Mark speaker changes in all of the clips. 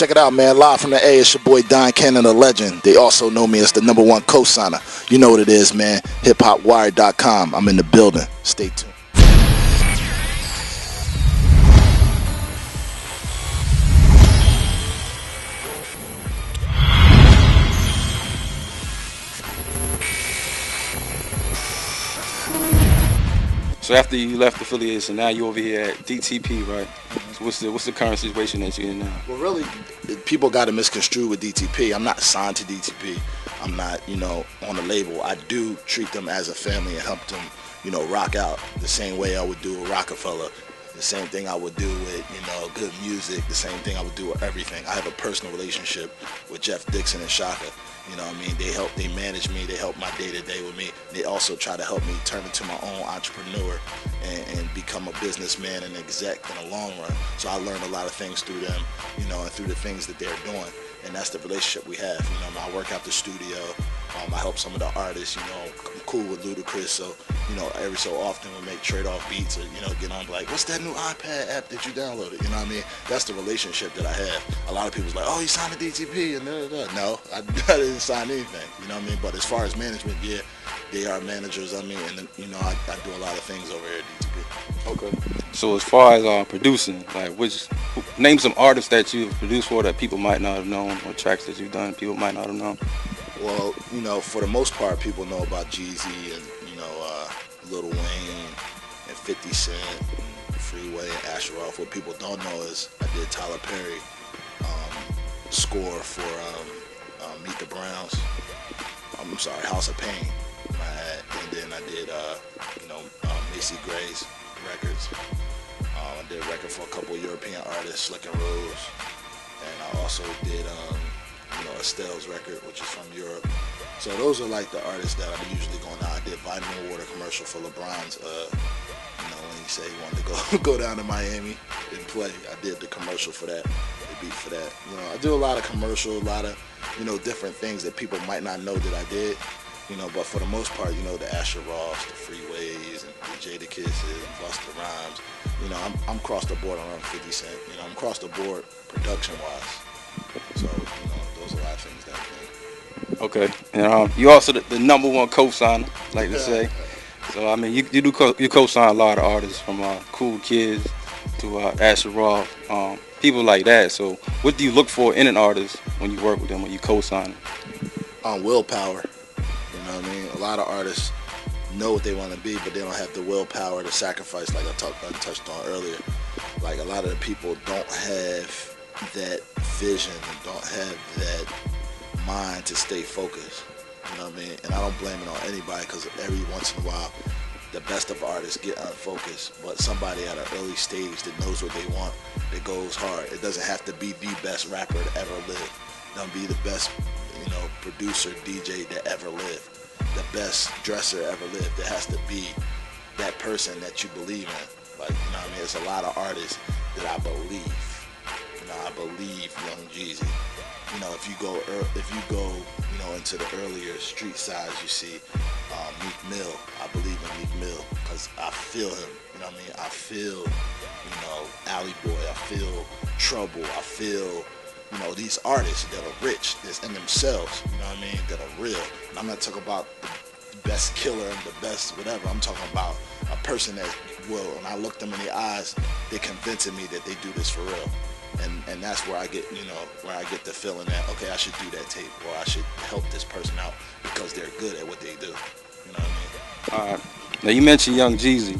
Speaker 1: Check it out, man. Live from the A, it's your boy Don Cannon, the legend. They also know me as the #1 co-signer. You know what it is, man. HipHopWire.com. I'm in the building. Stay tuned.
Speaker 2: So after you left affiliation, now you over here at DTP, right? So what's the current situation that you're in now?
Speaker 1: Well, really, people got to misconstrue with DTP. I'm not signed to DTP. I'm not, on the label. I do treat them as a family and help them, rock out the same way I would do with Rockefeller. The same thing I would do with, good music. The same thing I would do with everything. I have a personal relationship with Jeff Dixon and Shaka. You know what I mean? They manage me, they help my day-to-day with me. They also try to help me turn into my own entrepreneur and become a businessman and exec in the long run. So I learned a lot of things through them, and through the things that they're doing. And that's the relationship we have. I work out the studio. I help some of the artists, I'm cool with Ludacris, so, every so often we make trade-off beats or, get on like, what's that new iPad app that you downloaded? You know what I mean? That's the relationship that I have. A lot of people's like, oh, you signed a DTP and da-da-da. No, I didn't sign anything, you know what I mean? But as far as management, yeah, they are managers, and, I do a lot of things over here at DTP.
Speaker 2: Okay. So as far as producing, like name some artists that you've produced for that people might not have known, or tracks that you've done people might not have known.
Speaker 1: Well, for the most part, people know about Jeezy and, Lil Wayne and 50 Cent and Freeway and Asher Roth. What people don't know is I did Tyler Perry score for Meet the Browns. I'm sorry, House of Pain. And then I did, Macy Gray's records. I did a record for a couple European artists, Slick and Rose. And I also did, Estelle's record, which is from Europe. So those are like the artists that I'm usually going out. I did vitamin water commercial for LeBron's, when he said he wanted to go down to Miami and play. I did the commercial for that, the beat for that. I do a lot of commercial, a lot of, different things that people might not know that I did. But for the most part, the Asher Ross, the Freeways, and the Jadakisses, and Busta Rhymes, I'm across the board around 50 Cent. I'm across the board production-wise. So, those are a lot of things that I think.
Speaker 2: Okay, and you also the #1 co-signer, like to say. So I mean, you co-sign a lot of artists from Cool Kids to Asher Roth, people like that. So what do you look for in an artist when you work with them, when you co-sign them?
Speaker 1: Willpower. You know what I mean? A lot of artists know what they want to be, but they don't have the willpower to sacrifice, like I touched on earlier. Like a lot of the people don't have that vision and don't have that mind to stay focused. You know what I mean? And I don't blame it on anybody, because every once in a while the best of artists get unfocused, but somebody at an early stage that knows what they want, that goes hard. It doesn't have to be the best rapper to ever live. Don't be the best, producer, DJ that ever lived, the best dresser ever lived. It has to be that person that you believe in. Like, I mean? There's a lot of artists that I believe. I believe Young Jeezy. If you go, into the earlier street sides, you see Meek Mill. I believe in Meek Mill because I feel him. I feel, Alley Boy. I feel Trouble. I feel, these artists that are rich, that's in themselves. That are real. And I'm not talking about the best killer and the best whatever. I'm talking about a person that will, when I look them in the eyes, they're convincing me that they do this for real. And that's where I get, where I get the feeling that, okay, I should do that tape, or I should help this person out because they're good at what they do. You know what I mean?
Speaker 2: All right. Now you mentioned Young Jeezy.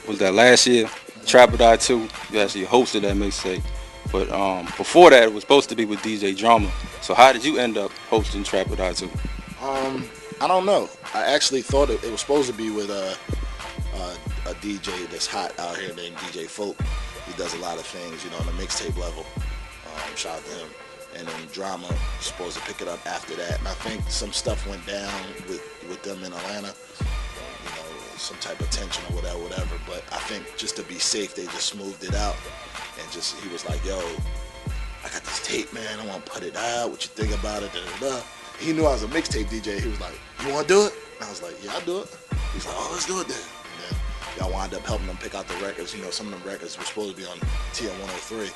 Speaker 2: Was that last year? Trap or Die 2. You actually hosted that mixtape. But before that, it was supposed to be with DJ Drama. So how did you end up hosting Trap or Die 2?
Speaker 1: I don't know. I actually thought it was supposed to be with a DJ that's hot out here named DJ Folk. He does a lot of things, on the mixtape level. Shout out to him. And then Drama was supposed to pick it up after that. And I think some stuff went down with them in Atlanta. Some type of tension or whatever. But I think just to be safe, they just smoothed it out. And he was like, yo, I got this tape, man. I want to put it out. What you think about it? Da-da-da. He knew I was a mixtape DJ. He was like, you want to do it? And I was like, yeah, I'll do it. He's like, oh, let's do it then. And then y'all wound up helping them pick out the records. Some of them records were supposed to be on TM 103.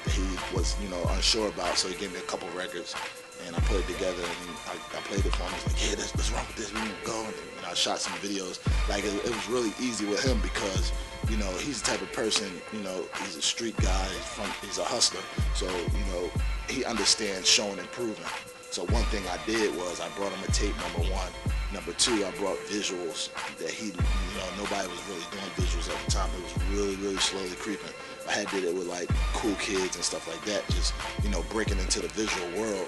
Speaker 1: he was, unsure about. So he gave me a couple records, and I put it together, and I played it for him. He's like, yeah, let's run with this. We can go. And I shot some videos. Like it was really easy with him because he's the type of person. He's a street guy. He's a hustler. So he understands showing and proving. So one thing I did was I brought him a tape, number one. Number two, I brought visuals that nobody was really doing visuals at the time. It was really, really slowly creeping. I had did it with like cool kids and stuff like that, just, breaking into the visual world.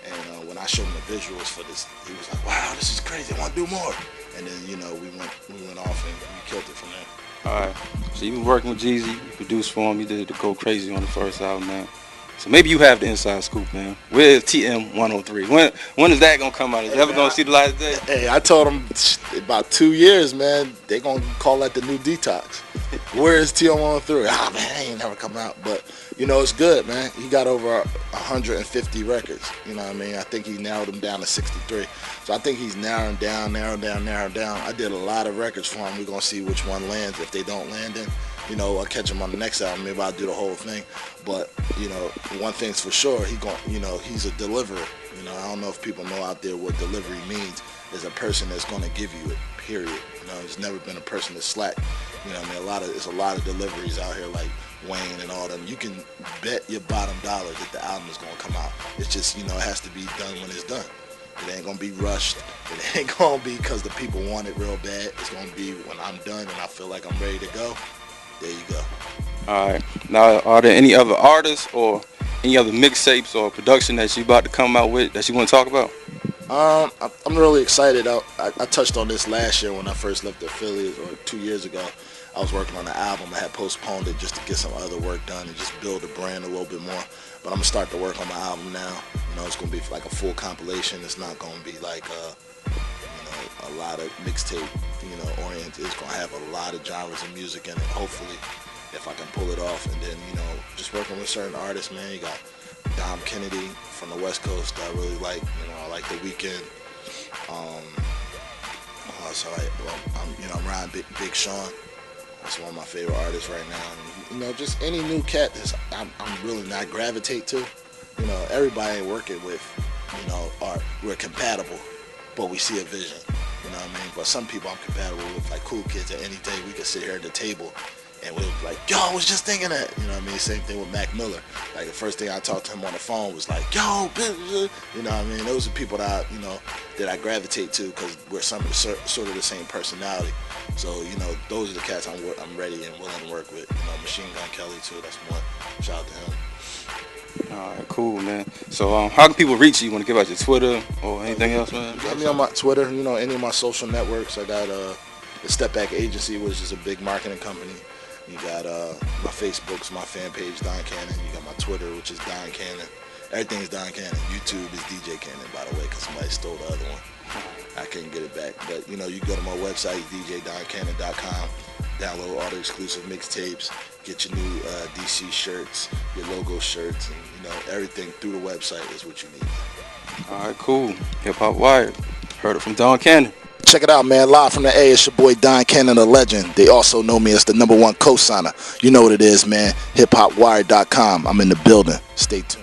Speaker 1: And when I showed him the visuals for this, he was like, wow, this is crazy, I want to do more. And then, we went off and we killed it from there.
Speaker 2: All right, so you been working with Jeezy, you produced for him, you did the Go Crazy on the first album, man. So maybe you have the inside scoop, man. Where's TM 103? When is that gonna come out? Is it ever gonna see the light of day?
Speaker 1: Hey, I told them about 2 years, man. They gonna call that the new Detox. Where is TM 103? Ah, man, I ain't never come out. But it's good, man. He got over 150 records. You know what I mean? I think he narrowed them down to 63. So I think he's narrowing down. I did a lot of records for him. We're gonna see which one lands. If they don't land, then I'll catch him on the next album. Maybe I'll do the whole thing. But one thing's for sure, he's a deliverer. I don't know if people know out there what delivery means. Is a person that's going to give you it. Period. There's never been a person that's slack. There's a lot of deliveries out here like Wayne and all them. You can bet your bottom dollar that the album is going to come out. It's just it has to be done when it's done. It ain't gonna be rushed. It ain't gonna be because the people want it real bad. It's gonna be when I'm done and I feel like I'm ready to go. There you go.
Speaker 2: All right. Now, are there any other artists or any other mixtapes or production that you about to come out with that you want to talk about?
Speaker 1: I'm really excited. I touched on this last year when I first left the affiliate, or 2 years ago. I was working on the album. I had postponed it just to get some other work done and just build the brand a little bit more. But I'm gonna start to work on my album now. It's gonna be like a full compilation. It's not gonna be like a lot of mixtape, oriented. It's gonna have a lot of genres of music in it. Hopefully, if I can pull it off. And then just working with certain artists, man. You got Dom Kennedy from the West Coast that I really like. I like The Weeknd. I'm riding Big Sean. That's one of my favorite artists right now. And, just any new cat that I'm really not gravitate to. Everybody ain't working with, art. We're compatible, but we see a vision. You know what I mean? But some people I'm compatible with, like cool kids. At any day we could sit here at the table and we'll be like, yo, I was just thinking that. You know what I mean? Same thing with Mac Miller. Like the first thing I talked to him on the phone was like, yo, you know what I mean? Those are people that that I gravitate to because we're sort of the same personality. So those are the cats I'm ready and willing to work with. Machine Gun Kelly too. That's one. Shout out to him.
Speaker 2: All right, cool, man. So, how can people reach you? You want to give out your Twitter or anything else, man?
Speaker 1: Got me on my Twitter. Any of my social networks. I got the Step Back Agency, which is a big marketing company. You got my Facebook's my fan page, Don Cannon. You got my Twitter, which is Don Cannon. Everything's Don Cannon. YouTube is DJ Cannon, by the way, because somebody stole the other one. I couldn't get it back. But, you can go to my website, djdoncannon.com. Download all the exclusive mixtapes. Get your new DC shirts, your logo shirts, and, everything through the website is what you need.
Speaker 2: All right, cool. Hip Hop Wired. Heard it from Don Cannon.
Speaker 1: Check it out, man. Live from the A, it's your boy Don Cannon, the legend. They also know me as the #1 co-signer. You know what it is, man. HipHopWire.com. I'm in the building. Stay tuned.